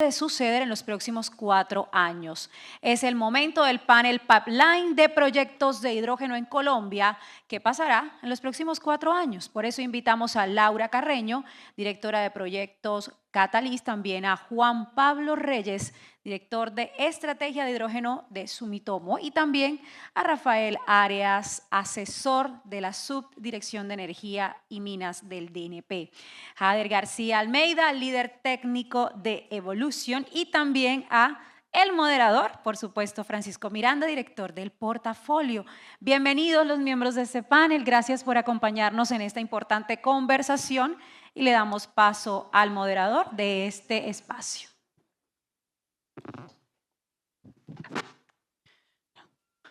de suceder en los próximos 4 años. Es el momento del panel Pipeline de proyectos de hidrógeno en Colombia, que pasará en los próximos 4 años. Por eso invitamos a Laura Carreño, directora de proyectos Catalyst, también a Juan Pablo Reyes, director de estrategia de hidrógeno de Sumitomo, y también a Rafael Arias, asesor de la Subdirección de Energía y Minas del DNP. Jader García Almeida, líder técnico de Evolution, y también a el moderador, por supuesto, Francisco Miranda, director del portafolio. Bienvenidos los miembros de este panel, gracias por acompañarnos en esta importante conversación y le damos paso al moderador de este espacio.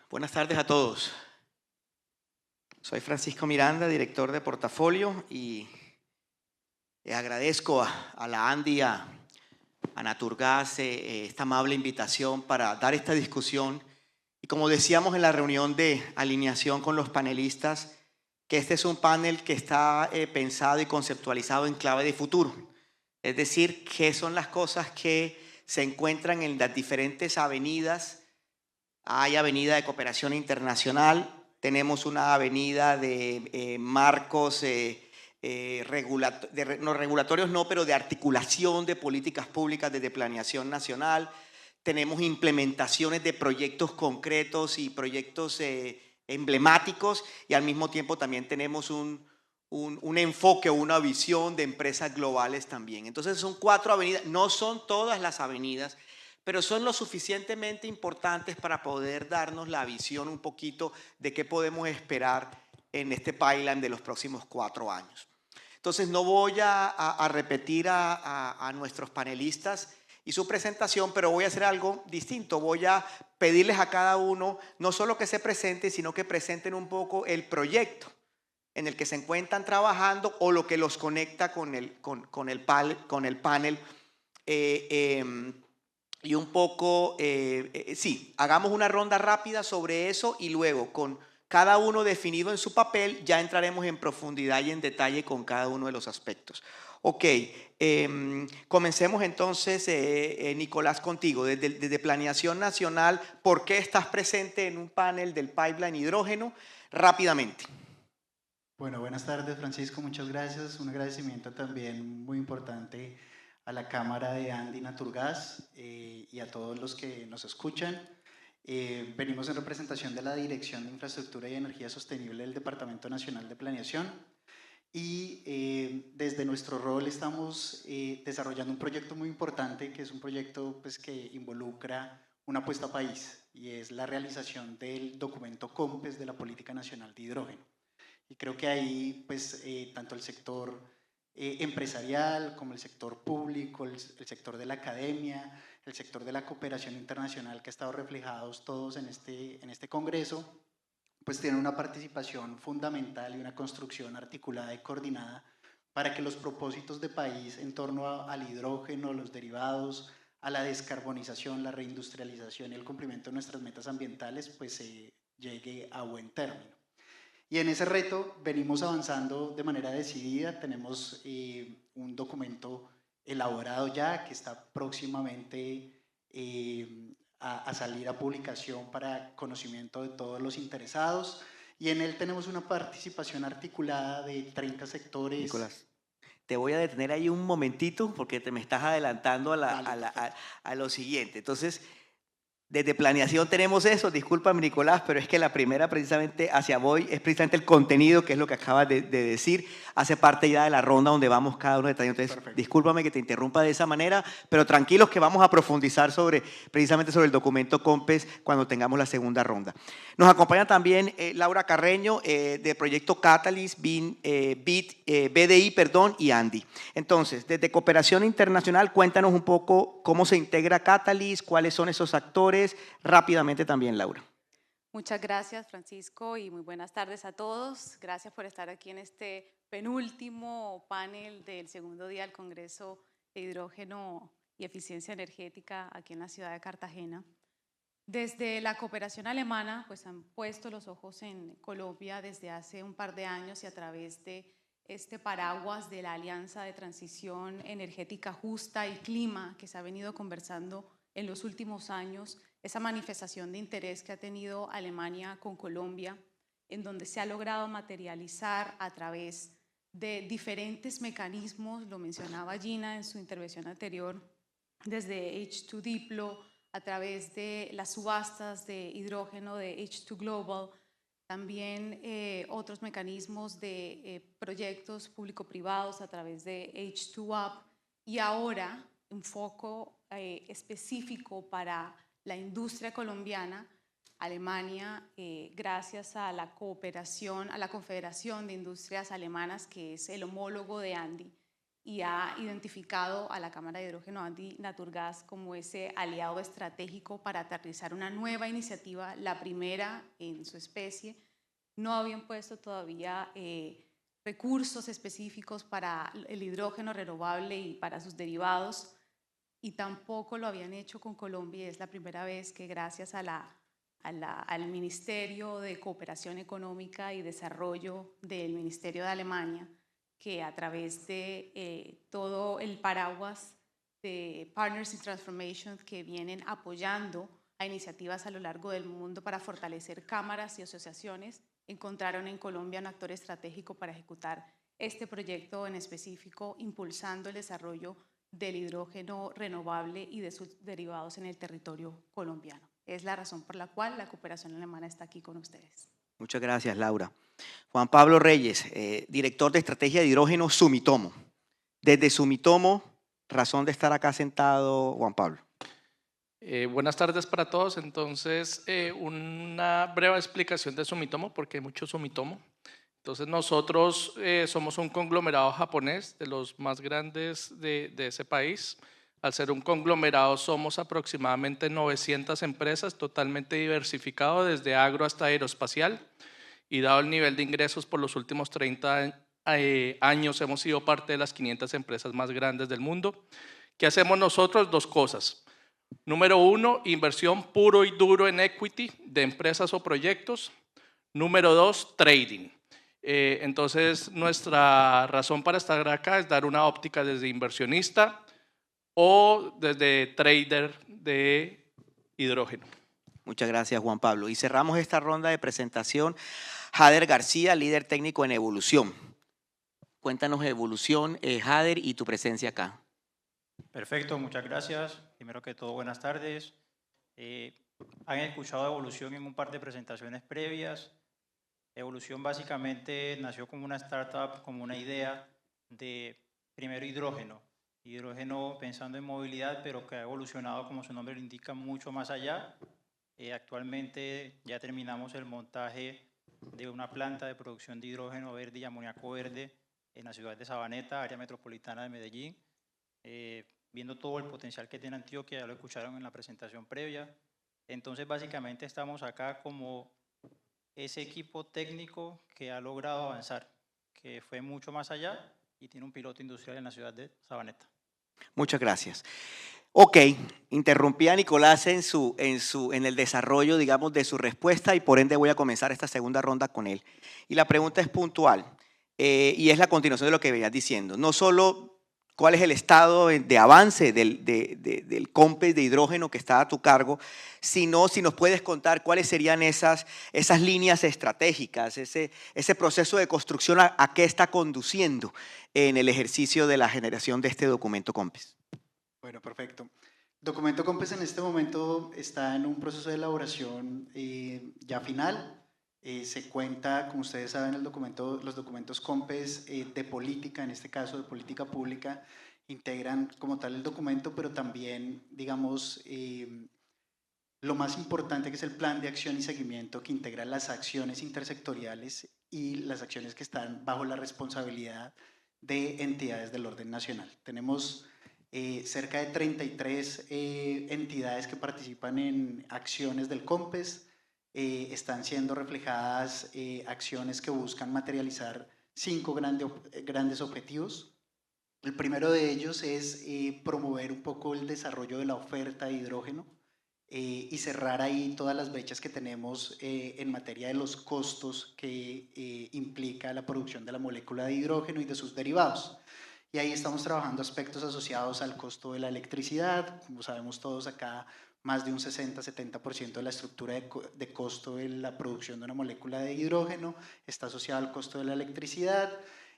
Buenas tardes a todos. Soy Francisco Miranda, director de portafolio, y agradezco a la ANDI, a Naturgas, esta amable invitación para dar esta discusión. Y como decíamos en la reunión de alineación con los panelistas, que este es un panel que está pensado y conceptualizado en clave de futuro. Es decir, qué son las cosas que se encuentran en las diferentes avenidas. Hay avenida de cooperación internacional, tenemos una avenida de marcos regulatorios, pero de articulación de políticas públicas desde planeación nacional. Tenemos implementaciones de proyectos concretos y proyectos emblemáticos, y al mismo tiempo también tenemos un enfoque o una visión de empresas globales también. Entonces son 4 avenidas, no son todas las avenidas, pero son lo suficientemente importantes para poder darnos la visión un poquito de qué podemos esperar en este pipeline de los próximos 4 años. Entonces no voy a repetir a nuestros panelistas y su presentación, pero voy a hacer algo distinto. Voy a pedirles a cada uno no solo que se presenten, sino que presenten un poco el proyecto en el que se encuentran trabajando o lo que los conecta con el panel. Y un poco, sí, hagamos una ronda rápida sobre eso y luego con cada uno definido en su papel ya entraremos en profundidad y en detalle con cada uno de los aspectos. Ok, comencemos entonces, Nicolás, contigo. Desde Planeación Nacional, ¿por qué estás presente en un panel del pipeline hidrógeno? Rápidamente. Bueno, buenas tardes, Francisco, muchas gracias. Un agradecimiento también muy importante a la Cámara de ANDI Naturgas y a todos los que nos escuchan. Venimos en representación de la Dirección de Infraestructura y Energía Sostenible del Departamento Nacional de Planeación y desde nuestro rol estamos desarrollando un proyecto muy importante, que es un proyecto pues, que involucra una apuesta a país, y es la realización del documento COMPES de la Política Nacional de Hidrógeno. Y creo que ahí pues, tanto el sector empresarial como el sector público, el sector de la academia, el sector de la cooperación internacional, que ha estado reflejados todos en este congreso, pues tienen una participación fundamental y una construcción articulada y coordinada para que los propósitos de país en torno al hidrógeno, los derivados, a la descarbonización, la reindustrialización y el cumplimiento de nuestras metas ambientales pues se llegue a buen término. Y en ese reto venimos avanzando de manera decidida. Tenemos un documento elaborado ya que está próximamente a salir a publicación para conocimiento de todos los interesados, y en él tenemos una participación articulada de 30 sectores. Nicolás, te voy a detener ahí un momentito porque te me estás adelantando a lo siguiente. Entonces, desde planeación tenemos eso, discúlpame Nicolás, pero es que la primera precisamente hacia voy es precisamente el contenido, que es lo que acabas de decir, hace parte ya de la ronda donde vamos cada uno detallando. Entonces, perfecto, discúlpame que te interrumpa de esa manera, pero tranquilos que vamos a profundizar precisamente sobre el documento COMPES cuando tengamos la segunda ronda. Nos acompaña también Laura Carreño de Proyecto Catalyst, BDI, y ANDI. Entonces, desde Cooperación Internacional, cuéntanos un poco cómo se integra Catalyst, cuáles son esos actores. Rápidamente también, Laura. Muchas gracias, Francisco, y muy buenas tardes a todos. Gracias por estar aquí en este penúltimo panel del segundo día del Congreso de Hidrógeno y Eficiencia Energética aquí en la ciudad de Cartagena. Desde la cooperación alemana, pues han puesto los ojos en Colombia desde hace un par de años, y a través de este paraguas de la Alianza de Transición Energética Justa y Clima que se ha venido conversando en los últimos años, esa manifestación de interés que ha tenido Alemania con Colombia, en donde se ha logrado materializar a través de diferentes mecanismos, lo mencionaba Gina en su intervención anterior, desde H2 Diplo, a través de las subastas de hidrógeno de H2 Global, también otros mecanismos de proyectos público-privados a través de H2 Up, y ahora un foco específico para la industria colombiana. Alemania, gracias a la cooperación, a la Confederación de Industrias Alemanas, que es el homólogo de ANDI, y ha identificado a la Cámara de Hidrógeno ANDI Naturgas como ese aliado estratégico para aterrizar una nueva iniciativa, la primera en su especie. No habían puesto todavía recursos específicos para el hidrógeno renovable y para sus derivados, y tampoco lo habían hecho con Colombia. Es la primera vez que, gracias a al Ministerio de Cooperación Económica y Desarrollo del Ministerio de Alemania, que a través de todo el paraguas de Partners in Transformation, que vienen apoyando a iniciativas a lo largo del mundo para fortalecer cámaras y asociaciones, encontraron en Colombia un actor estratégico para ejecutar este proyecto en específico, impulsando el desarrollo del hidrógeno renovable y de sus derivados en el territorio colombiano. Es la razón por la cual la cooperación alemana está aquí con ustedes. Muchas gracias, Laura. Juan Pablo Reyes, director de estrategia de hidrógeno Sumitomo. Desde Sumitomo, razón de estar acá sentado, Juan Pablo. Buenas tardes para todos. Entonces, una breve explicación de Sumitomo, porque hay mucho Sumitomo. Entonces, nosotros somos un conglomerado japonés de los más grandes de ese país. Al ser un conglomerado, somos aproximadamente 900 empresas, totalmente diversificado desde agro hasta aeroespacial. Y dado el nivel de ingresos por los últimos 30 años, hemos sido parte de las 500 empresas más grandes del mundo. ¿Qué hacemos nosotros? Dos cosas. Número uno, inversión puro y duro en equity de empresas o proyectos. Número dos, trading. Entonces, nuestra razón para estar acá es dar una óptica desde inversionista o desde trader de hidrógeno. Muchas gracias, Juan Pablo. Y cerramos esta ronda de presentación. Jader García, líder técnico en Evolución. Cuéntanos Evolución, Jader, y tu presencia acá. Perfecto, muchas gracias. Primero que todo, buenas tardes. Han escuchado Evolución en un par de presentaciones previas. Evolución básicamente nació como una startup, como una idea de primero hidrógeno pensando en movilidad, pero que ha evolucionado, como su nombre lo indica, mucho más allá. Actualmente ya terminamos el montaje de una planta de producción de hidrógeno verde y amoníaco verde en la ciudad de Sabaneta, área metropolitana de Medellín, viendo todo el potencial que tiene Antioquia, ya lo escucharon en la presentación previa. Entonces básicamente estamos acá como ese equipo técnico que ha logrado avanzar, que fue mucho más allá y tiene un piloto industrial en la ciudad de Sabaneta. Muchas gracias. Ok, interrumpí a Nicolás en el desarrollo, digamos, de su respuesta, y por ende voy a comenzar esta segunda ronda con él. Y la pregunta es puntual y es la continuación de lo que venías diciendo. No solo cuál es el estado de avance del COMPES de hidrógeno que está a tu cargo, sino si nos puedes contar cuáles serían esas líneas estratégicas, ese proceso de construcción a qué está conduciendo en el ejercicio de la generación de este documento COMPES. Bueno, perfecto. El documento COMPES en este momento está en un proceso de elaboración ya final. Se cuenta, como ustedes saben, los documentos COMPES de política, en este caso de política pública, integran como tal el documento, pero también, digamos, lo más importante, que es el plan de acción y seguimiento, que integra las acciones intersectoriales y las acciones que están bajo la responsabilidad de entidades del orden nacional. Tenemos cerca de 33 entidades que participan en acciones del COMPES. Están siendo reflejadas acciones que buscan materializar 5 grandes objetivos. El primero de ellos es promover un poco el desarrollo de la oferta de hidrógeno y cerrar ahí todas las brechas que tenemos en materia de los costos que implica la producción de la molécula de hidrógeno y de sus derivados. Y ahí estamos trabajando aspectos asociados al costo de la electricidad. Como sabemos todos acá, más de un 60-70% de la estructura de costo de la producción de una molécula de hidrógeno está asociado al costo de la electricidad,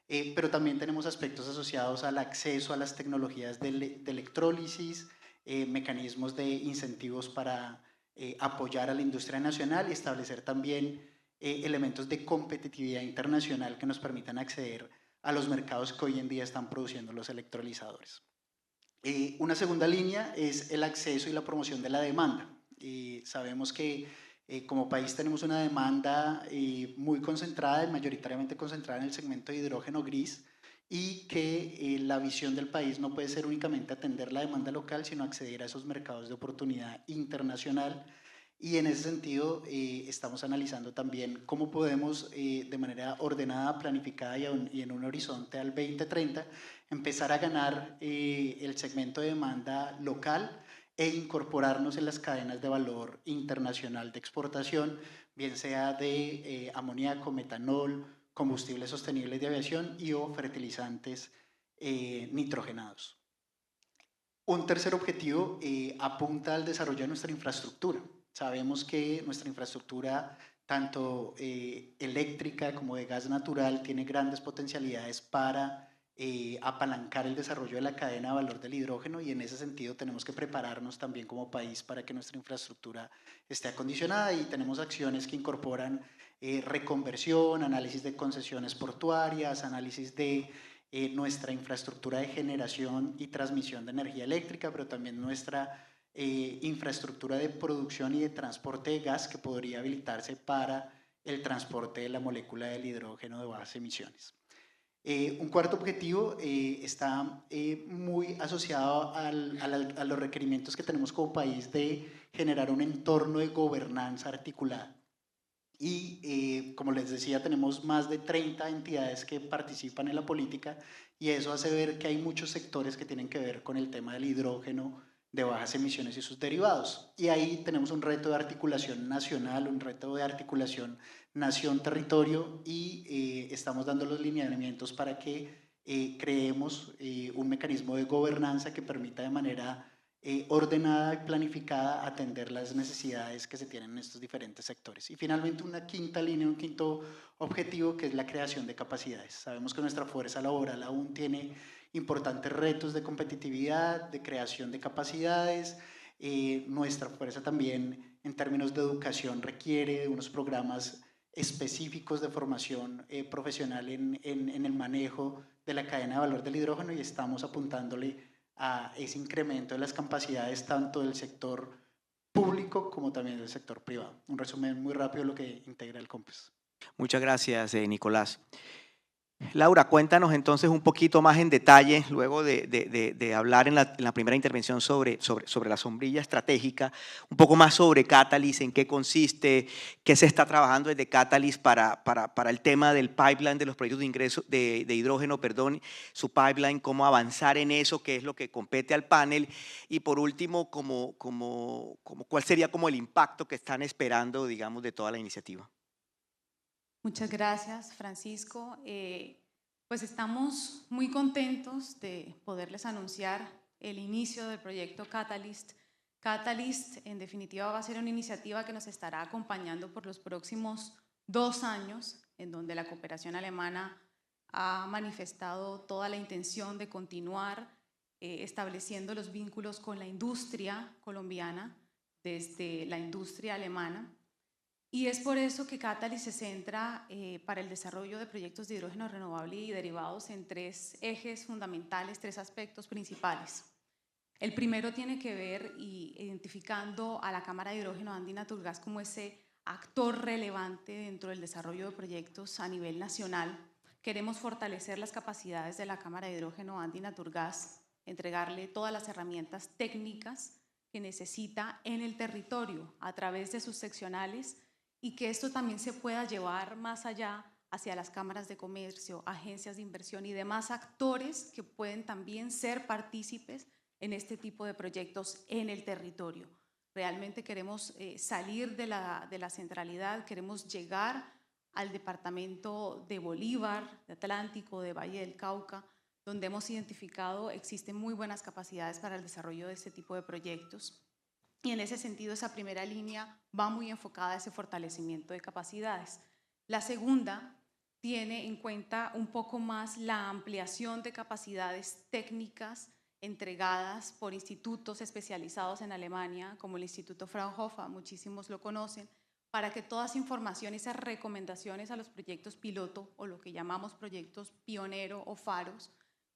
pero también tenemos aspectos asociados al acceso a las tecnologías de electrólisis, mecanismos de incentivos para apoyar a la industria nacional y establecer también elementos de competitividad internacional que nos permitan acceder a los mercados que hoy en día están produciendo los electrolizadores. Una segunda línea es el acceso y la promoción de la demanda. Sabemos que como país tenemos una demanda muy concentrada, mayoritariamente concentrada en el segmento de hidrógeno gris, y que la visión del país no puede ser únicamente atender la demanda local, sino acceder a esos mercados de oportunidad internacional. Y en ese sentido estamos analizando también cómo podemos de manera ordenada, planificada y en un horizonte al 2030 empezar a ganar el segmento de demanda local e incorporarnos en las cadenas de valor internacional de exportación, bien sea de amoníaco, metanol, combustibles sostenibles de aviación y o fertilizantes nitrogenados. Un tercer objetivo apunta al desarrollo de nuestra infraestructura. Sabemos que nuestra infraestructura, tanto eléctrica como de gas natural, tiene grandes potencialidades para apalancar el desarrollo de la cadena de valor del hidrógeno, y en ese sentido tenemos que prepararnos también como país para que nuestra infraestructura esté acondicionada, y tenemos acciones que incorporan reconversión, análisis de concesiones portuarias, análisis de nuestra infraestructura de generación y transmisión de energía eléctrica, pero también nuestra infraestructura de producción y de transporte de gas que podría habilitarse para el transporte de la molécula del hidrógeno de bajas emisiones. Un cuarto objetivo está muy asociado a los requerimientos que tenemos como país de generar un entorno de gobernanza articulada. Y como les decía, tenemos más de 30 entidades que participan en la política, y eso hace ver que hay muchos sectores que tienen que ver con el tema del hidrógeno de bajas emisiones y sus derivados. Y ahí tenemos un reto de articulación nacional, un reto de articulación nación-territorio, y estamos dando los lineamientos para que creemos un mecanismo de gobernanza que permita de manera ordenada y planificada atender las necesidades que se tienen en estos diferentes sectores. Y finalmente una quinta línea, un quinto objetivo, que es la creación de capacidades. Sabemos que nuestra fuerza laboral aún tiene importantes retos de competitividad, de creación de capacidades. Nuestra fuerza también en términos de educación requiere de unos programas específicos de formación profesional en el manejo de la cadena de valor del hidrógeno, y estamos apuntándole a ese incremento de las capacidades tanto del sector público como también del sector privado. Un resumen muy rápido de lo que integra el COMPES. Muchas gracias, Nicolás. Laura, cuéntanos entonces un poquito más en detalle, luego de hablar en la primera intervención sobre la sombrilla estratégica, un poco más sobre Catalyst, en qué consiste, qué se está trabajando desde Catalyst para el tema del pipeline de los proyectos de ingreso de hidrógeno, perdón, su pipeline, cómo avanzar en eso, qué es lo que compete al panel, y por último, cuál sería como el impacto que están esperando, digamos, de toda la iniciativa. Muchas gracias, Francisco. Pues estamos muy contentos de poderles anunciar el inicio del proyecto Catalyst. Catalyst, en definitiva, va a ser una iniciativa que nos estará acompañando por los próximos 2 años, en donde la cooperación alemana ha manifestado toda la intención de continuar estableciendo los vínculos con la industria colombiana desde la industria alemana. Y es por eso que Catalyst se centra para el desarrollo de proyectos de hidrógeno renovable y derivados en 3 ejes fundamentales, 3 aspectos principales. El primero tiene que ver identificando a la Cámara de Hidrógeno Andy Naturgas como ese actor relevante dentro del desarrollo de proyectos a nivel nacional. Queremos fortalecer las capacidades de la Cámara de Hidrógeno Andy Naturgas, entregarle todas las herramientas técnicas que necesita en el territorio a través de sus seccionales, y que esto también se pueda llevar más allá hacia las cámaras de comercio, agencias de inversión y demás actores que pueden también ser partícipes en este tipo de proyectos en el territorio. Realmente queremos salir de la centralidad, queremos llegar al departamento de Bolívar, de Atlántico, de Valle del Cauca, donde hemos identificado existen muy buenas capacidades para el desarrollo de este tipo de proyectos. Y en ese sentido, esa primera línea va muy enfocada a ese fortalecimiento de capacidades. La segunda tiene en cuenta un poco más la ampliación de capacidades técnicas entregadas por institutos especializados en Alemania, como el Instituto Fraunhofer, muchísimos lo conocen, para que toda esa información, esas recomendaciones a los proyectos piloto o lo que llamamos proyectos pionero o faros,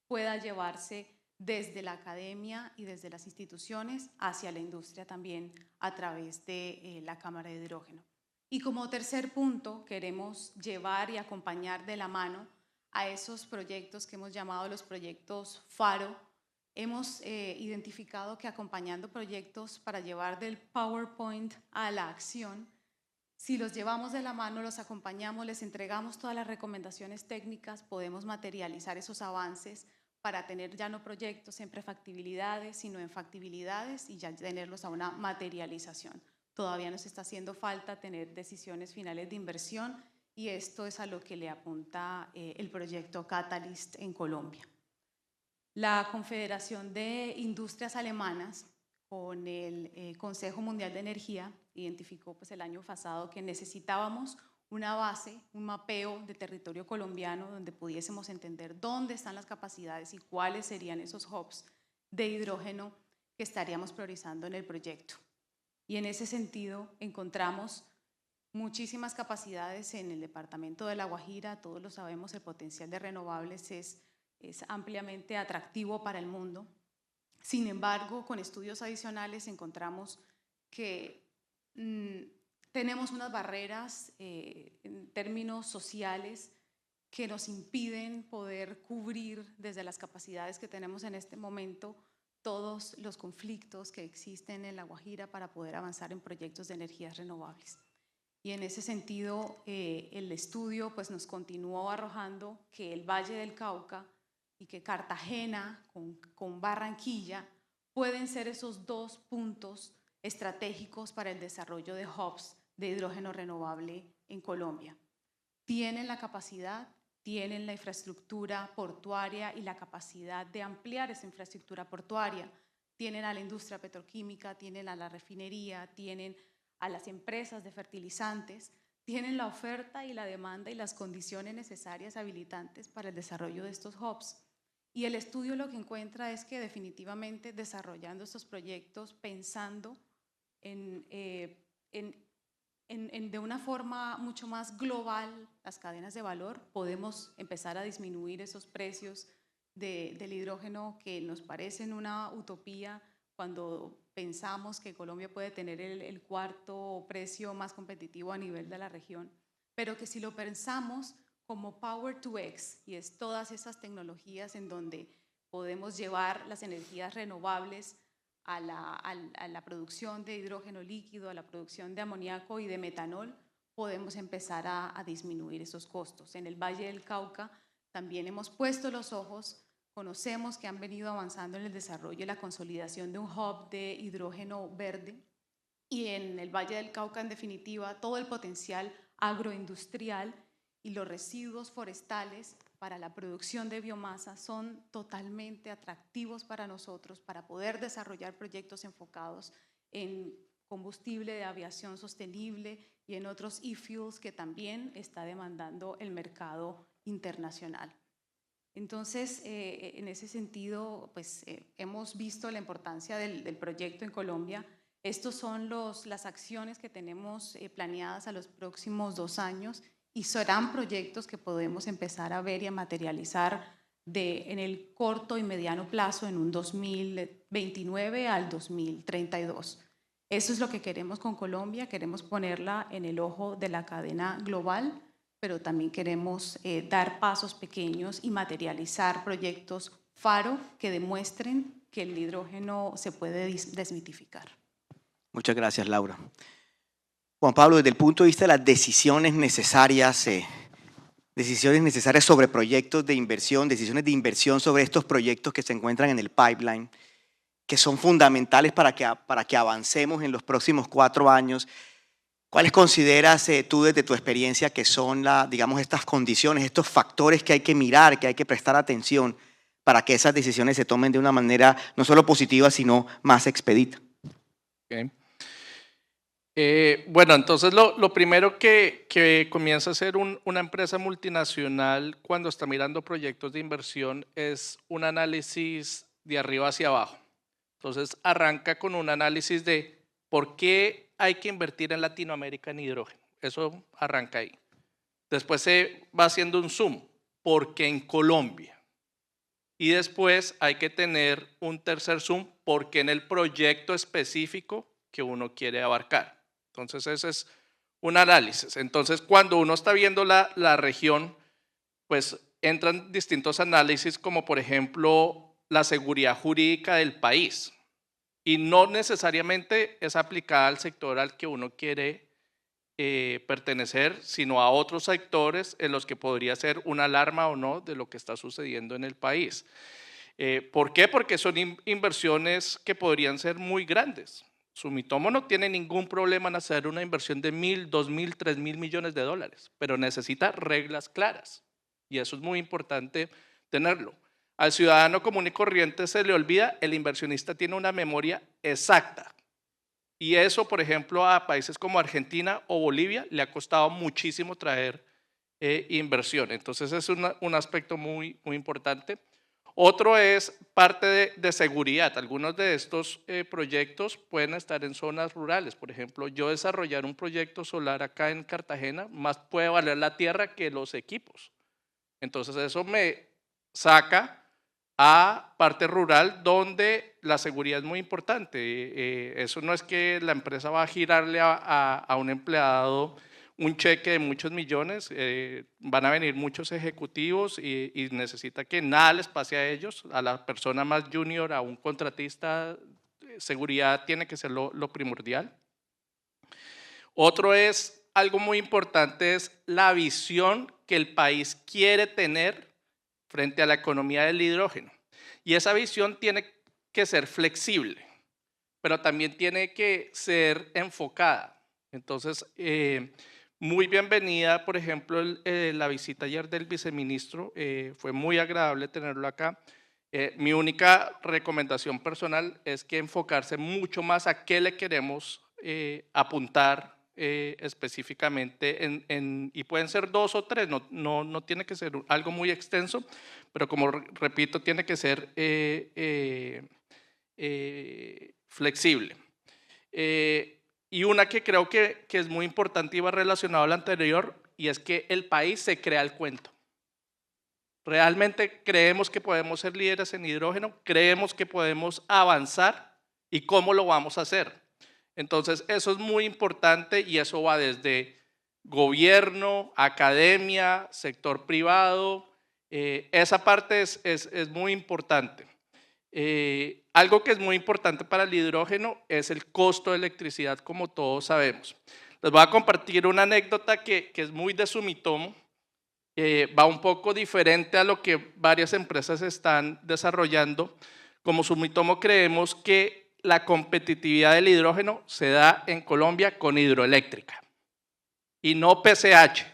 pueda llevarse desde la academia y desde las instituciones hacia la industria también a través de la Cámara de Hidrógeno. Y como tercer punto, queremos llevar y acompañar de la mano a esos proyectos que hemos llamado los proyectos faro. Hemos identificado que acompañando proyectos para llevar del PowerPoint a la acción, si los llevamos de la mano, los acompañamos, les entregamos todas las recomendaciones técnicas, podemos materializar esos avances para tener ya no proyectos en prefactibilidades, sino en factibilidades y ya tenerlos a una materialización. Todavía nos está haciendo falta tener decisiones finales de inversión y esto es a lo que le apunta el proyecto Catalyst en Colombia. La Confederación de Industrias Alemanas con el Consejo Mundial de Energía identificó pues, el año pasado que necesitábamos una base, un mapeo de territorio colombiano donde pudiésemos entender dónde están las capacidades y cuáles serían esos hubs de hidrógeno que estaríamos priorizando en el proyecto. Y en ese sentido encontramos muchísimas capacidades en el departamento de La Guajira, todos lo sabemos, el potencial de renovables es ampliamente atractivo para el mundo. Sin embargo, con estudios adicionales encontramos que tenemos unas barreras en términos sociales que nos impiden poder cubrir desde las capacidades que tenemos en este momento todos los conflictos que existen en La Guajira para poder avanzar en proyectos de energías renovables. Y en ese sentido, el estudio pues, nos continuó arrojando que el Valle del Cauca y que Cartagena con Barranquilla pueden ser esos dos puntos estratégicos para el desarrollo de hubs de hidrógeno renovable en Colombia. Tienen la capacidad, tienen la infraestructura portuaria y la capacidad de ampliar esa infraestructura portuaria. Tienen a la industria petroquímica, tienen a la refinería, tienen a las empresas de fertilizantes, tienen la oferta y la demanda y las condiciones necesarias habilitantes para el desarrollo de estos hubs. Y el estudio lo que encuentra es que definitivamente desarrollando estos proyectos, pensando de una forma mucho más global las cadenas de valor, podemos empezar a disminuir esos precios del hidrógeno que nos parecen una utopía cuando pensamos que Colombia puede tener el cuarto precio más competitivo a nivel de la región, pero que si lo pensamos como Power to X, y es todas esas tecnologías en donde podemos llevar las energías renovables a la producción de hidrógeno líquido, a la producción de amoníaco y de metanol, podemos empezar a disminuir esos costos. En el Valle del Cauca también hemos puesto los ojos, conocemos que han venido avanzando en el desarrollo y la consolidación de un hub de hidrógeno verde, y en el Valle del Cauca, en definitiva, todo el potencial agroindustrial y los residuos forestales para la producción de biomasa son totalmente atractivos para nosotros para poder desarrollar proyectos enfocados en combustible de aviación sostenible y en otros e-fuels que también está demandando el mercado internacional. Entonces, en ese sentido, pues, hemos visto la importancia del proyecto en Colombia. Estos son las acciones que tenemos planeadas a los próximos 2 años y serán proyectos que podemos empezar a ver y a materializar en el corto y mediano plazo en un 2029 al 2032. Eso es lo que queremos con Colombia, queremos ponerla en el ojo de la cadena global, pero también queremos dar pasos pequeños y materializar proyectos faro que demuestren que el hidrógeno se puede desmitificar. Muchas gracias, Laura. Juan Pablo, desde el punto de vista de las decisiones necesarias sobre proyectos de inversión, decisiones de inversión sobre estos proyectos que se encuentran en el pipeline, que son fundamentales para que avancemos en los próximos 4 años. ¿Cuáles consideras tú desde tu experiencia que son digamos, estas condiciones, estos factores que hay que mirar, que hay que prestar atención para que esas decisiones se tomen de una manera no solo positiva, sino más expedita? Okay. Bueno, entonces lo primero que comienza a hacer una empresa multinacional cuando está mirando proyectos de inversión es un análisis de arriba hacia abajo. Entonces arranca con un análisis de por qué hay que invertir en Latinoamérica en hidrógeno. Eso arranca ahí. Después se va haciendo un zoom, ¿por qué en Colombia? Y después hay que tener un tercer zoom, ¿por qué en el proyecto específico que uno quiere abarcar? Entonces ese es un análisis. Entonces cuando uno está viendo la región, pues entran distintos análisis como por ejemplo la seguridad jurídica del país. Y no necesariamente es aplicada al sector al que uno quiere pertenecer, sino a otros sectores en los que podría ser una alarma o no de lo que está sucediendo en el país. ¿Por qué? Porque son inversiones que podrían ser muy grandes. Sumitomo no tiene ningún problema en hacer una inversión de 1.000, 2.000, 3.000 millones de dólares, pero necesita reglas claras y eso es muy importante tenerlo. Al ciudadano común y corriente se le olvida, el inversionista tiene una memoria exacta. Y eso, por ejemplo, a países como Argentina o Bolivia le ha costado muchísimo traer inversión. Entonces, es un aspecto muy, muy importante. Otro es parte de seguridad. Algunos de estos proyectos pueden estar en zonas rurales. Por ejemplo, yo desarrollar un proyecto solar acá en Cartagena, más puede valer la tierra que los equipos. Entonces, eso me saca a parte rural donde la seguridad es muy importante. Eso no es que la empresa va a girarle a un empleado un cheque de muchos millones, van a venir muchos ejecutivos y necesita que nada les pase a ellos, a la persona más junior, a un contratista, seguridad tiene que ser lo primordial. Otro es, algo muy importante es la visión que el país quiere tener frente a la economía del hidrógeno. Y esa visión tiene que ser flexible, pero también tiene que ser enfocada. Entonces, muy bienvenida, por ejemplo, la visita ayer del viceministro, fue muy agradable tenerlo acá. Mi única recomendación personal es que enfocarse mucho más a qué le queremos apuntar específicamente y pueden ser 2 o 3, no tiene que ser algo muy extenso, pero como repito, tiene que ser flexible. Y una que creo que es muy importante y va relacionado a la anterior, y es que el país se crea el cuento. Realmente creemos que podemos ser líderes en hidrógeno, creemos que podemos avanzar y cómo lo vamos a hacer. Entonces, eso es muy importante y eso va desde gobierno, academia, sector privado. Esa parte es muy importante. Algo que es muy importante para el hidrógeno es el costo de electricidad, como todos sabemos. Les voy a compartir una anécdota que es muy de Sumitomo. Va un poco diferente a lo que varias empresas están desarrollando. Como Sumitomo creemos que la competitividad del hidrógeno se da en Colombia con hidroeléctrica y no PCH,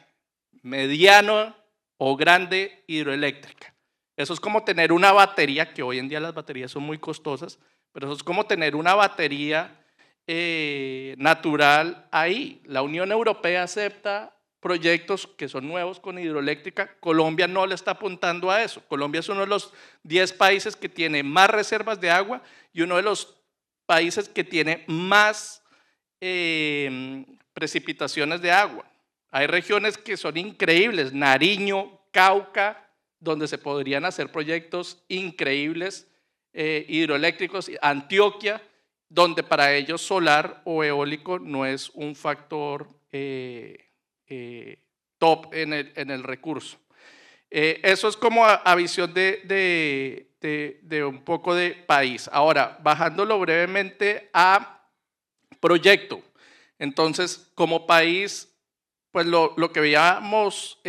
mediano o grande hidroeléctrica. Eso es como tener una batería, que hoy en día las baterías son muy costosas, pero eso es como tener una batería natural ahí. La Unión Europea acepta proyectos que son nuevos con hidroeléctrica. Colombia no le está apuntando a eso. Colombia es uno de los 10 países que tiene más reservas de agua y uno de los países que tiene más precipitaciones de agua. Hay regiones que son increíbles, Nariño, Cauca, donde se podrían hacer proyectos increíbles hidroeléctricos, Antioquia, donde para ellos solar o eólico no es un factor top en el recurso. Eso es como a visión de un poco de país. Ahora, bajándolo brevemente a proyecto. Entonces, como país, pues lo que veíamos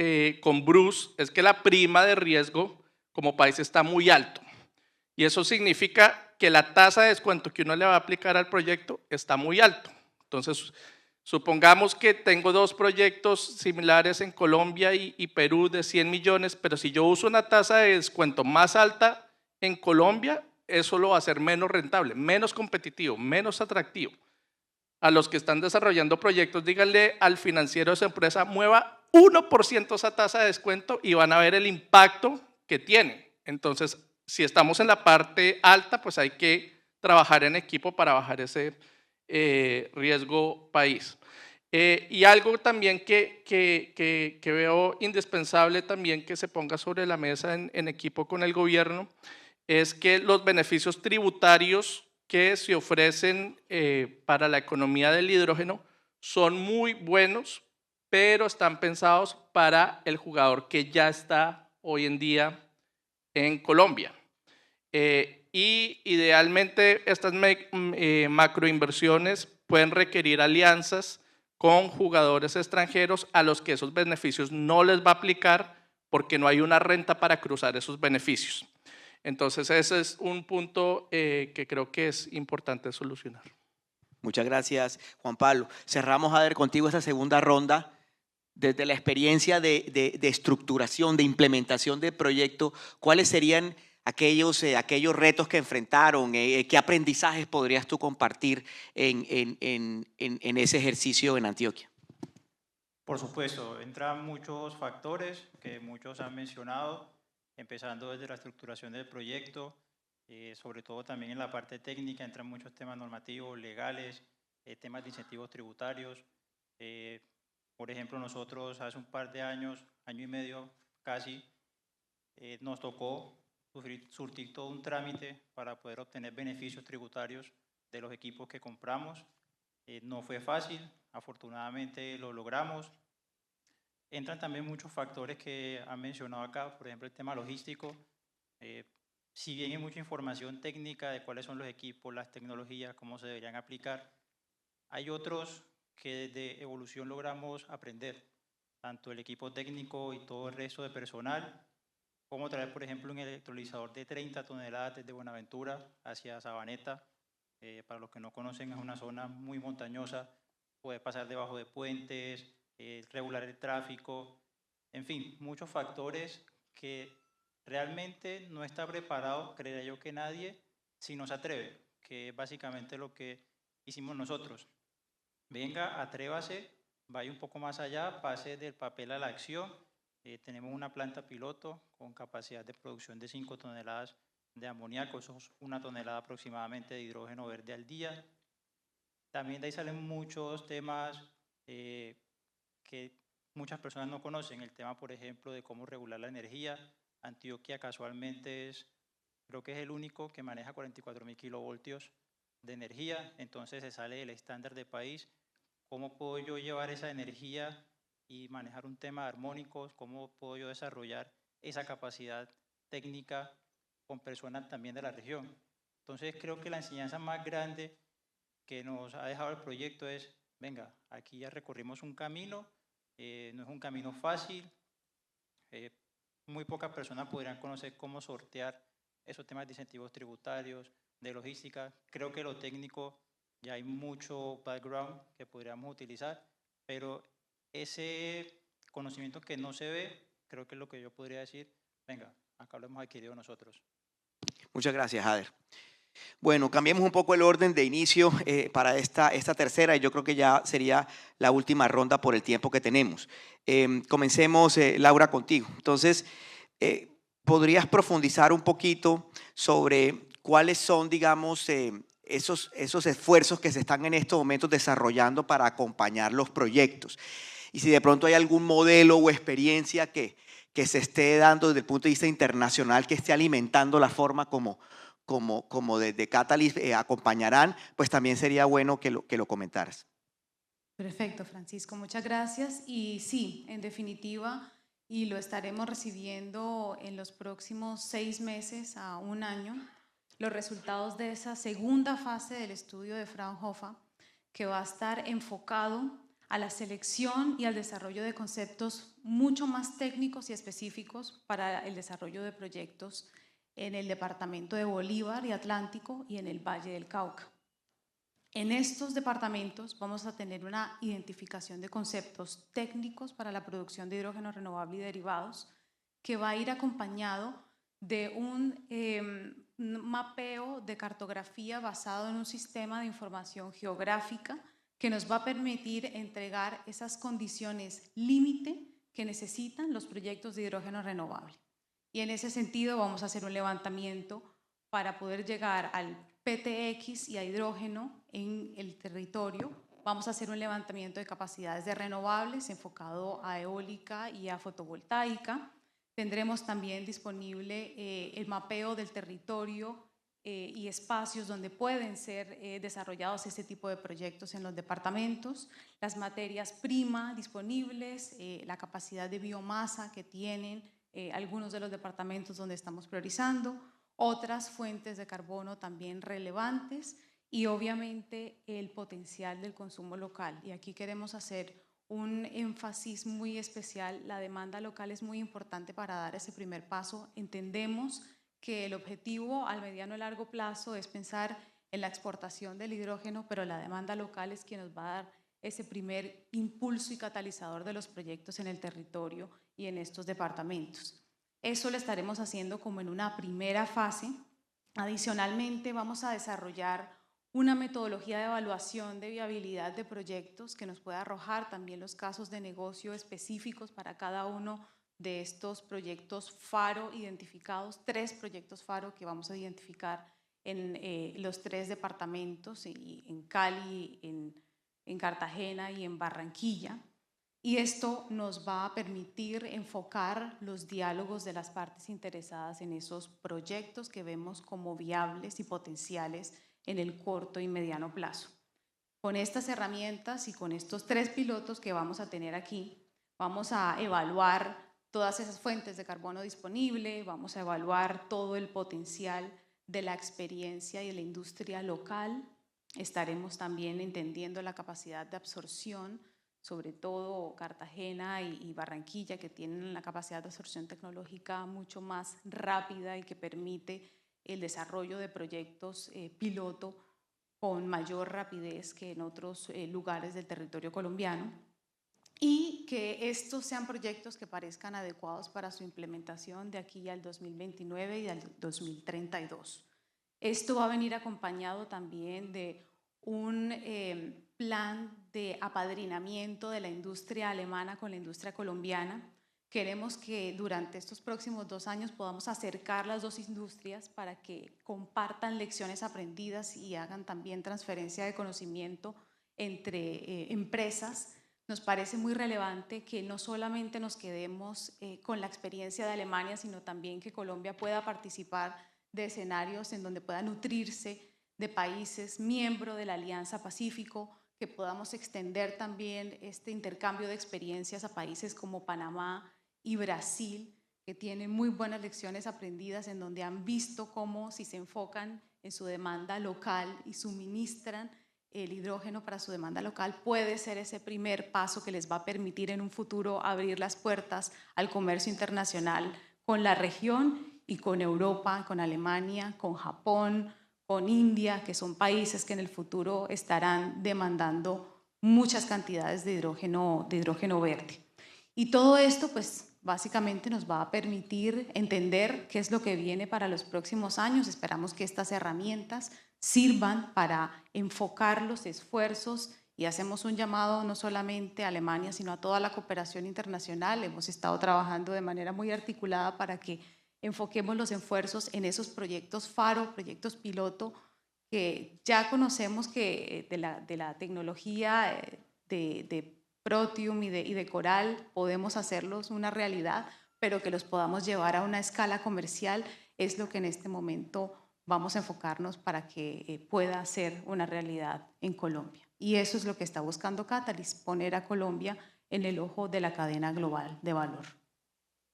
con Bruce es que la prima de riesgo como país está muy alto. Y eso significa que la tasa de descuento que uno le va a aplicar al proyecto está muy alto. Entonces, supongamos que tengo 2 proyectos similares en Colombia y Perú de 100 millones, pero si yo uso una tasa de descuento más alta en Colombia, eso lo va a hacer menos rentable, menos competitivo, menos atractivo. A los que están desarrollando proyectos, díganle al financiero de su empresa, mueva 1% esa tasa de descuento y van a ver el impacto que tiene. Entonces, si estamos en la parte alta, pues hay que trabajar en equipo para bajar ese riesgo país. Y algo también que veo indispensable también que se ponga sobre la mesa en equipo con el gobierno es que los beneficios tributarios que se ofrecen para la economía del hidrógeno son muy buenos, pero están pensados para el jugador que ya está hoy en día en Colombia. Y idealmente estas macroinversiones pueden requerir alianzas con jugadores extranjeros a los que esos beneficios no les va a aplicar porque no hay una renta para cruzar esos beneficios. Entonces ese es un punto que creo que es importante solucionar. Muchas gracias, Juan Pablo. Cerramos, a ver, contigo esta segunda ronda. Desde la experiencia de estructuración, de implementación de proyectos, ¿cuáles serían aquellos retos que enfrentaron? ¿Qué aprendizajes podrías tú compartir en ese ejercicio en Antioquia? Por supuesto, entran muchos factores que muchos han mencionado, empezando desde la estructuración del proyecto, sobre todo también en la parte técnica, entran muchos temas normativos, legales, temas de incentivos tributarios. Por ejemplo, nosotros hace un par de años, año y medio casi, nos tocó surtir todo un trámite para poder obtener beneficios tributarios de los equipos que compramos. No fue fácil, afortunadamente lo logramos. Entran también muchos factores que han mencionado acá, por ejemplo el tema logístico. Si bien hay mucha información técnica de cuáles son los equipos, las tecnologías, cómo se deberían aplicar, hay otros que desde Evolución logramos aprender, tanto el equipo técnico y todo el resto de personal, cómo traer, por ejemplo, un electrolizador de 30 toneladas desde Buenaventura hacia Sabaneta. Para los que no conocen, es una zona muy montañosa, puede pasar debajo de puentes, regular el tráfico, en fin, muchos factores que realmente no está preparado, creería yo, que nadie, si no se atreve, que es básicamente lo que hicimos nosotros. Venga, atrévase, vaya un poco más allá, pase del papel a la acción. Tenemos una planta piloto con capacidad de producción de 5 toneladas de amoníaco, eso es 1 tonelada aproximadamente de hidrógeno verde al día. También de ahí salen muchos temas que muchas personas no conocen, el tema, por ejemplo, de cómo regular la energía. Antioquia casualmente creo que es el único que maneja 44.000 kilovoltios de energía, entonces se sale del estándar de país. ¿Cómo puedo yo llevar esa energía y manejar un tema de armónicos? ¿Cómo puedo yo desarrollar esa capacidad técnica con personas también de la región? Entonces creo que la enseñanza más grande que nos ha dejado el proyecto es, venga, aquí ya recorrimos un camino, no es un camino fácil, muy pocas personas podrían conocer cómo sortear esos temas de incentivos tributarios, de logística. Creo que lo técnico ya hay mucho background que podríamos utilizar, pero ese conocimiento que no se ve, creo que es lo que yo podría decir, venga, acá lo hemos adquirido nosotros. Muchas gracias, Ader. Bueno, cambiemos un poco el orden de inicio para esta tercera, y yo creo que ya sería la última ronda por el tiempo que tenemos. Comencemos, Laura, contigo. Entonces, ¿podrías profundizar un poquito sobre cuáles son, digamos, esos esfuerzos que se están en estos momentos desarrollando para acompañar los proyectos? Y si de pronto hay algún modelo o experiencia que se esté dando desde el punto de vista internacional, que esté alimentando la forma como desde Catalyst acompañarán, pues también sería bueno que lo comentaras. Perfecto, Francisco, muchas gracias. Y sí, en definitiva, y lo estaremos recibiendo en los próximos 6 meses a 1 año, los resultados de esa segunda fase del estudio de Fraunhofer, que va a estar enfocado a la selección y al desarrollo de conceptos mucho más técnicos y específicos para el desarrollo de proyectos en el departamento de Bolívar y Atlántico y en el Valle del Cauca. En estos departamentos vamos a tener una identificación de conceptos técnicos para la producción de hidrógeno renovable y derivados, que va a ir acompañado de un mapeo de cartografía basado en un sistema de información geográfica que nos va a permitir entregar esas condiciones límite que necesitan los proyectos de hidrógeno renovable. Y en ese sentido vamos a hacer un levantamiento para poder llegar al PTX y a hidrógeno en el territorio. Vamos a hacer un levantamiento de capacidades de renovables enfocado a eólica y a fotovoltaica. Tendremos también disponible el mapeo del territorio y espacios donde pueden ser desarrollados este tipo de proyectos en los departamentos, las materias prima disponibles, la capacidad de biomasa que tienen algunos de los departamentos donde estamos priorizando, otras fuentes de carbono también relevantes y obviamente el potencial del consumo local. Y aquí queremos hacer un énfasis muy especial. La demanda local es muy importante para dar ese primer paso. Entendemos que el objetivo al mediano y largo plazo es pensar en la exportación del hidrógeno, pero la demanda local es quien nos va a dar ese primer impulso y catalizador de los proyectos en el territorio y en estos departamentos. Eso lo estaremos haciendo como en una primera fase. Adicionalmente, vamos a desarrollar una metodología de evaluación de viabilidad de proyectos que nos pueda arrojar también los casos de negocio específicos para cada uno de estos proyectos FARO identificados, 3 proyectos FARO que vamos a identificar en los 3 departamentos, en Cali, en Cartagena y en Barranquilla. Y esto nos va a permitir enfocar los diálogos de las partes interesadas en esos proyectos que vemos como viables y potenciales en el corto y mediano plazo. Con estas herramientas y con estos 3 pilotos que vamos a tener aquí, vamos a evaluar todas esas fuentes de carbono disponible, vamos a evaluar todo el potencial de la experiencia y de la industria local. Estaremos también entendiendo la capacidad de absorción, sobre todo Cartagena y Barranquilla, que tienen la capacidad de absorción tecnológica mucho más rápida y que permite el desarrollo de proyectos piloto con mayor rapidez que en otros lugares del territorio colombiano, y que estos sean proyectos que parezcan adecuados para su implementación de aquí al 2029 y al 2032. Esto va a venir acompañado también de un plan de apadrinamiento de la industria alemana con la industria colombiana. Queremos que durante estos próximos 2 años podamos acercar las 2 industrias para que compartan lecciones aprendidas y hagan también transferencia de conocimiento entre empresas. Nos parece muy relevante que no solamente nos quedemos con la experiencia de Alemania, sino también que Colombia pueda participar de escenarios en donde pueda nutrirse de países miembros de la Alianza Pacífico, que podamos extender también este intercambio de experiencias a países como Panamá y Brasil, que tienen muy buenas lecciones aprendidas en donde han visto cómo si se enfocan en su demanda local y suministran el hidrógeno para su demanda local, puede ser ese primer paso que les va a permitir en un futuro abrir las puertas al comercio internacional con la región y con Europa, con Alemania, con Japón, con India, que son países que en el futuro estarán demandando muchas cantidades de hidrógeno verde. Y todo esto, pues, básicamente nos va a permitir entender qué es lo que viene para los próximos años. Esperamos que estas herramientas sirvan para enfocar los esfuerzos y hacemos un llamado no solamente a Alemania, sino a toda la cooperación internacional. Hemos estado trabajando de manera muy articulada para que enfoquemos los esfuerzos en esos proyectos FARO, proyectos piloto, que ya conocemos que de la tecnología de Protium y de Coral podemos hacerlos una realidad, pero que los podamos llevar a una escala comercial es lo que en este momento vamos a enfocarnos para que pueda ser una realidad en Colombia. Y eso es lo que está buscando Catalyst, poner a Colombia en el ojo de la cadena global de valor.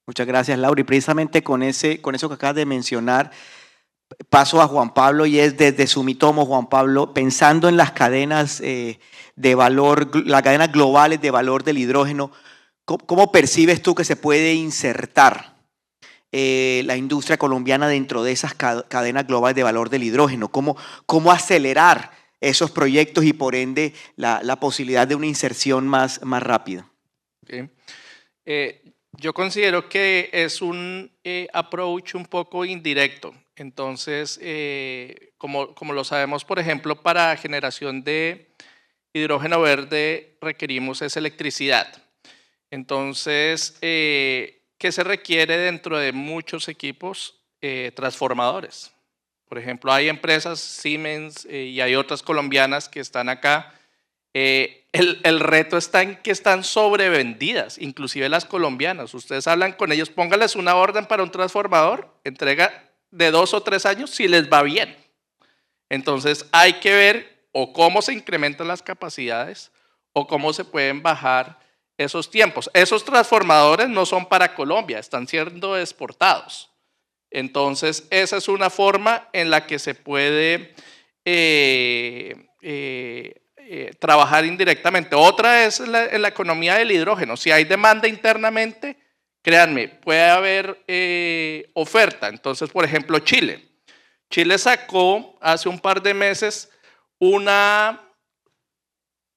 Muchas gracias, Laura. Y precisamente con eso que acabas de mencionar, paso a Juan Pablo, y es desde Sumitomo, Juan Pablo, pensando en las cadenas de valor, las cadenas globales de valor del hidrógeno, ¿cómo percibes tú que se puede insertar la industria colombiana dentro de esas cadenas globales de valor del hidrógeno? ¿Cómo acelerar esos proyectos y por ende la posibilidad de una inserción más rápida? Okay. Yo considero que es un approach un poco indirecto. Entonces, como lo sabemos, por ejemplo, para generación de hidrógeno verde requerimos esa electricidad. Entonces, ¿qué se requiere dentro de muchos equipos? Transformadores. Por ejemplo, hay empresas, Siemens y hay otras colombianas que están acá. El reto está en que están sobrevendidas, inclusive las colombianas. Ustedes hablan con ellos, póngales una orden para un transformador, entrega de 2 o 3 años si les va bien. Entonces hay que ver o cómo se incrementan las capacidades o cómo se pueden bajar esos tiempos. Esos transformadores no son para Colombia, están siendo exportados. Entonces esa es una forma en la que se puede trabajar indirectamente. Otra es en la economía del hidrógeno. Si hay demanda internamente, créanme, puede haber oferta. Entonces, por ejemplo, Chile. Chile sacó hace un par de meses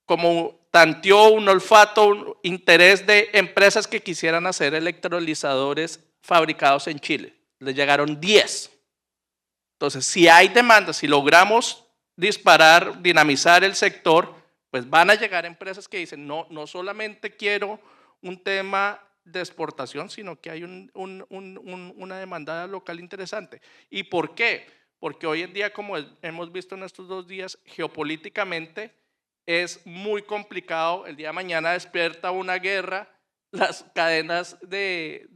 como tanteó un olfato, un interés de empresas que quisieran hacer electrolizadores fabricados en Chile. Les llegaron 10. Entonces, si hay demanda, si logramos disparar, dinamizar el sector, pues van a llegar empresas que dicen, no solamente quiero un tema de exportación, sino que hay una demanda local interesante. ¿Y por qué? Porque hoy en día, como hemos visto en estos 2 días, geopolíticamente es muy complicado. El día de mañana despierta una guerra, las cadenas de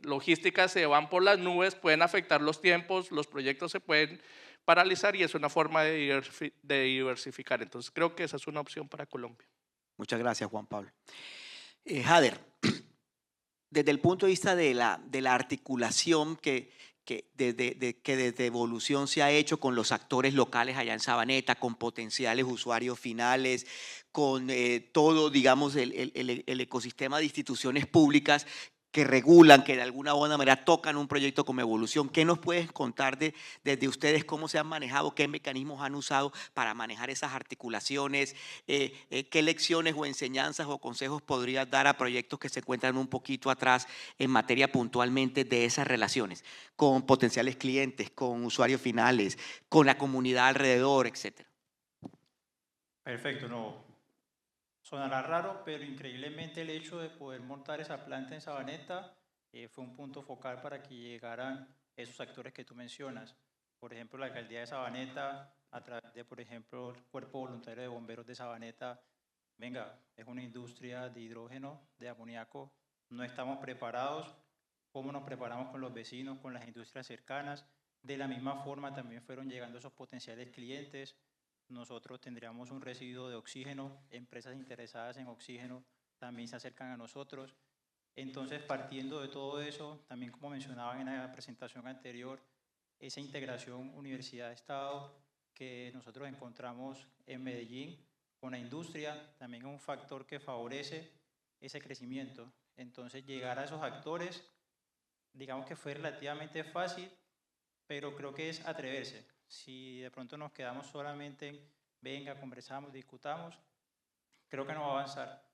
logística se van por las nubes, pueden afectar los tiempos, los proyectos se pueden paralizar y es una forma de diversificar. Entonces creo que esa es una opción para Colombia. Muchas gracias, Juan Pablo. Jader, desde el punto de vista de la articulación que desde Evolución se ha hecho con los actores locales allá en Sabaneta, con potenciales usuarios finales, con todo, digamos, el ecosistema de instituciones públicas que regulan, que de alguna u otra manera tocan un proyecto como Evolución. ¿Qué nos pueden contar desde ustedes cómo se han manejado, qué mecanismos han usado para manejar esas articulaciones? ¿Qué lecciones o enseñanzas o consejos podrías dar a proyectos que se encuentran un poquito atrás en materia puntualmente de esas relaciones con potenciales clientes, con usuarios finales, con la comunidad alrededor, etcétera? Perfecto, no. Sonará raro, pero increíblemente el hecho de poder montar esa planta en Sabaneta fue un punto focal para que llegaran esos actores que tú mencionas. Por ejemplo, la alcaldía de Sabaneta, a través de, por ejemplo, el Cuerpo Voluntario de Bomberos de Sabaneta, venga, es una industria de hidrógeno, de amoníaco, no estamos preparados. ¿Cómo nos preparamos con los vecinos, con las industrias cercanas? De la misma forma también fueron llegando esos potenciales clientes. Nosotros tendríamos un residuo de oxígeno, empresas interesadas en oxígeno también se acercan a nosotros. Entonces, partiendo de todo eso, también como mencionaban en la presentación anterior, esa integración universidad-estado que nosotros encontramos en Medellín con la industria, también es un factor que favorece ese crecimiento. Entonces, llegar a esos actores, digamos que fue relativamente fácil, pero creo que es atreverse. Si de pronto nos quedamos solamente en, venga, conversamos, discutamos, creo que no va a avanzar.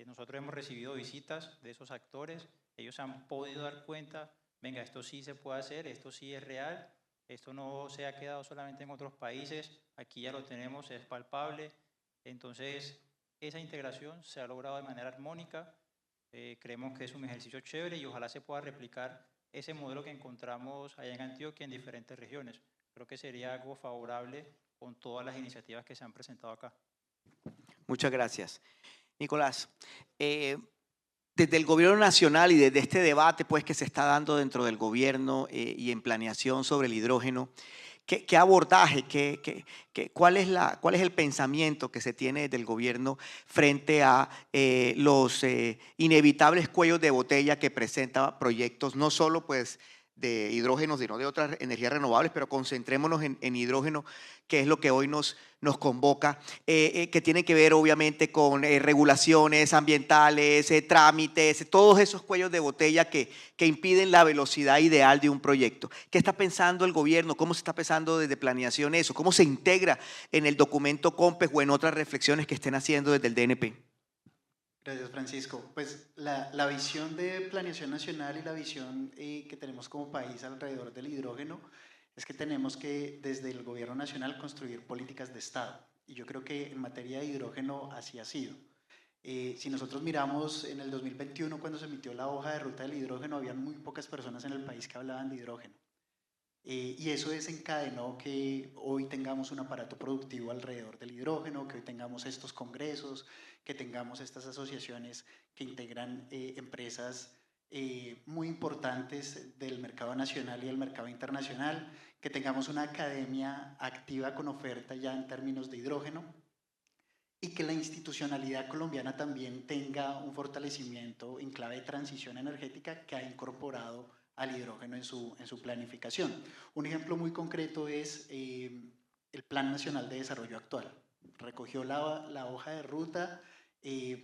Nosotros hemos recibido visitas de esos actores, ellos se han podido dar cuenta, venga, esto sí se puede hacer, esto sí es real, esto no se ha quedado solamente en otros países, aquí ya lo tenemos, es palpable. Entonces, esa integración se ha logrado de manera armónica, creemos que es un ejercicio chévere y ojalá se pueda replicar ese modelo que encontramos allá en Antioquia en diferentes regiones. Creo que sería algo favorable con todas las iniciativas que se han presentado acá. Muchas gracias. Nicolás, desde el gobierno nacional y desde este debate pues, que se está dando dentro del gobierno y en planeación sobre el hidrógeno, ¿qué abordaje, cuál es el pensamiento que se tiene del gobierno frente a los inevitables cuellos de botella que presentan proyectos, no solo pues, de hidrógeno, sino de otras energías renovables, pero concentrémonos en hidrógeno, que es lo que hoy nos convoca, que tiene que ver obviamente con regulaciones ambientales, trámites, todos esos cuellos de botella que impiden la velocidad ideal de un proyecto. ¿Qué está pensando el gobierno? ¿Cómo se está pensando desde planeación eso? ¿Cómo se integra en el documento COMPES o en otras reflexiones que estén haciendo desde el DNP? Gracias, Francisco. Pues la visión de planeación nacional y la visión que tenemos como país alrededor del hidrógeno es que tenemos que, desde el gobierno nacional, construir políticas de Estado. Y yo creo que en materia de hidrógeno así ha sido. Si nosotros miramos en el 2021, cuando se emitió la hoja de ruta del hidrógeno, había muy pocas personas en el país que hablaban de hidrógeno. Y eso desencadenó que hoy tengamos un aparato productivo alrededor del hidrógeno, que hoy tengamos estos congresos, que tengamos estas asociaciones que integran empresas muy importantes del mercado nacional y del mercado internacional, que tengamos una academia activa con oferta ya en términos de hidrógeno y que la institucionalidad colombiana también tenga un fortalecimiento en clave de transición energética que ha incorporado al hidrógeno en su planificación. Un ejemplo muy concreto es el Plan Nacional de Desarrollo actual. Recogió la hoja de ruta,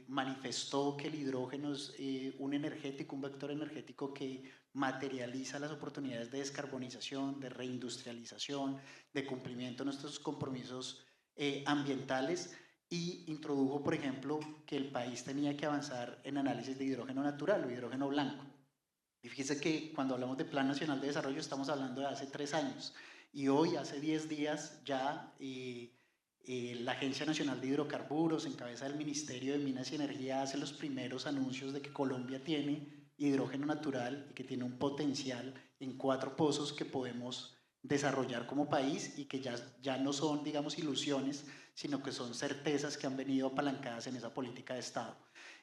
manifestó que el hidrógeno es un energético, un vector energético que materializa las oportunidades de descarbonización, de reindustrialización, de cumplimiento de nuestros compromisos ambientales, y introdujo, por ejemplo, que el país tenía que avanzar en análisis de hidrógeno natural o hidrógeno blanco. Y fíjese que cuando hablamos de Plan Nacional de Desarrollo estamos hablando de hace 3 años y hoy, hace 10 días, ya la Agencia Nacional de Hidrocarburos, en cabeza del Ministerio de Minas y Energía, hace los primeros anuncios de que Colombia tiene hidrógeno natural y que tiene un potencial en 4 pozos que podemos desarrollar como país y que ya no son, digamos, ilusiones, sino que son certezas que han venido apalancadas en esa política de Estado.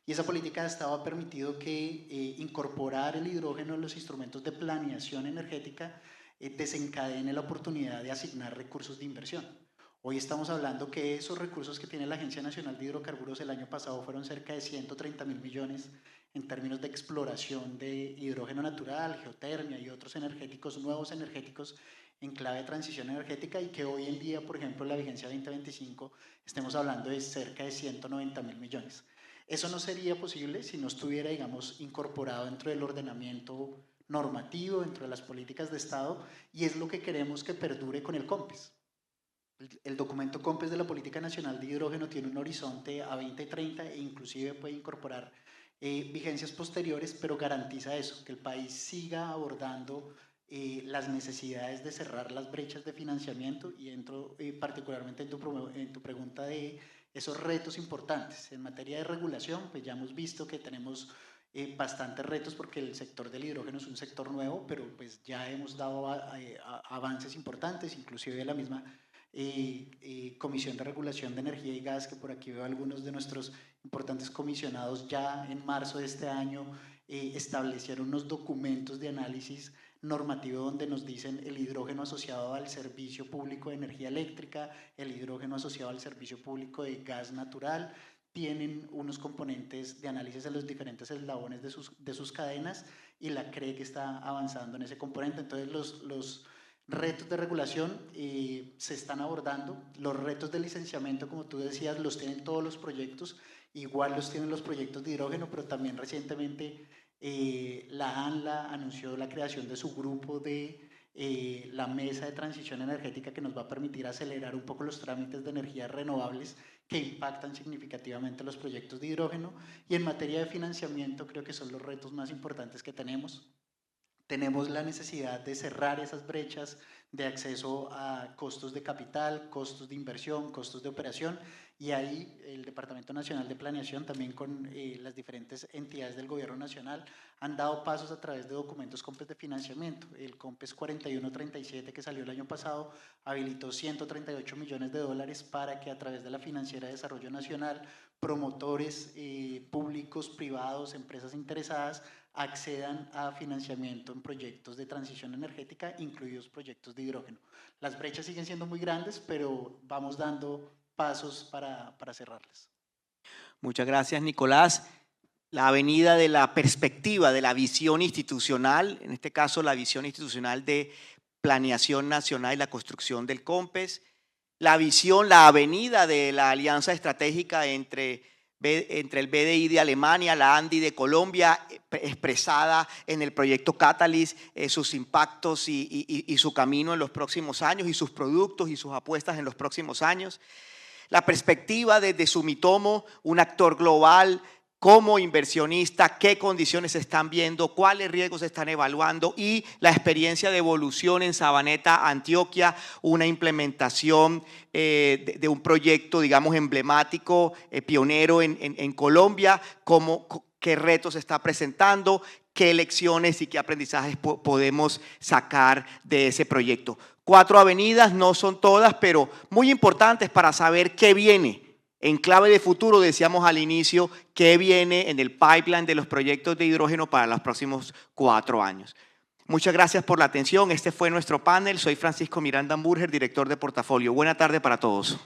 Y esa política de Estado ha permitido que incorporar el hidrógeno en los instrumentos de planeación energética desencadene la oportunidad de asignar recursos de inversión. Hoy estamos hablando que esos recursos que tiene la Agencia Nacional de Hidrocarburos el año pasado fueron cerca de 130.000 millones en términos de exploración de hidrógeno natural, geotermia y otros energéticos, nuevos energéticos en clave de transición energética, y que hoy en día, por ejemplo, en la vigencia 2025, estemos hablando de cerca de 190.000 millones. Eso no sería posible si no estuviera, digamos, incorporado dentro del ordenamiento normativo, dentro de las políticas de Estado, y es lo que queremos que perdure con el COMPES. El documento COMPES de la Política Nacional de Hidrógeno tiene un horizonte a 2030 e inclusive puede incorporar vigencias posteriores, pero garantiza eso, que el país siga abordando las necesidades de cerrar las brechas de financiamiento, y entro particularmente en tu pregunta de esos retos importantes. En materia de regulación, pues ya hemos visto que tenemos bastantes retos porque el sector del hidrógeno es un sector nuevo, pero pues ya hemos dado avances importantes, inclusive de la misma Comisión de Regulación de Energía y Gas, que por aquí veo algunos de nuestros importantes comisionados ya en marzo de este año establecieron unos documentos de análisis normativo donde nos dicen el hidrógeno asociado al servicio público de energía eléctrica, el hidrógeno asociado al servicio público de gas natural, tienen unos componentes de análisis en los diferentes eslabones de sus cadenas, y la CRE que está avanzando en ese componente. Entonces los retos de regulación se están abordando, los retos de licenciamiento, como tú decías, los tienen todos los proyectos, igual los tienen los proyectos de hidrógeno, pero también recientemente la ANLA anunció la creación de su grupo de la mesa de transición energética, que nos va a permitir acelerar un poco los trámites de energías renovables que impactan significativamente los proyectos de hidrógeno. Y en materia de financiamiento creo que son los retos más importantes que tenemos. Tenemos la necesidad de cerrar esas brechas de acceso a costos de capital, costos de inversión, costos de operación, y ahí el Departamento Nacional de Planeación, también con las diferentes entidades del Gobierno Nacional, han dado pasos a través de documentos COMPES de financiamiento. El COMPES 4137, que salió el año pasado, habilitó 138 millones de dólares para que a través de la Financiera de Desarrollo Nacional, promotores públicos, privados, empresas interesadas, accedan a financiamiento en proyectos de transición energética, incluidos proyectos de hidrógeno. Las brechas siguen siendo muy grandes, pero vamos dando pasos para cerrarlas. Muchas gracias, Nicolás. la avenida de la perspectiva, de la visión institucional, en este caso la visión institucional de planeación nacional y la construcción del COMPES, la visión, la avenida de la alianza estratégica entre el BDI de Alemania, la ANDI de Colombia, expresada en el proyecto Catalyst, sus impactos y su camino en los próximos años, y sus productos y sus apuestas en los próximos años. La perspectiva desde Sumitomo, un actor global, como inversionista, qué condiciones se están viendo, cuáles riesgos se están evaluando, y la experiencia de evolución en Sabaneta, Antioquia, una implementación de un proyecto, digamos, emblemático, pionero en Colombia, qué retos se está presentando, qué lecciones y qué aprendizajes podemos sacar de ese proyecto. 4 avenidas, no son todas, pero muy importantes para saber qué viene. En clave de futuro, decíamos al inicio, qué viene en el pipeline de los proyectos de hidrógeno para los próximos 4 años. Muchas gracias por la atención. Este fue nuestro panel. Soy Francisco Miranda Hamburger, director de portafolio. Buena tarde para todos.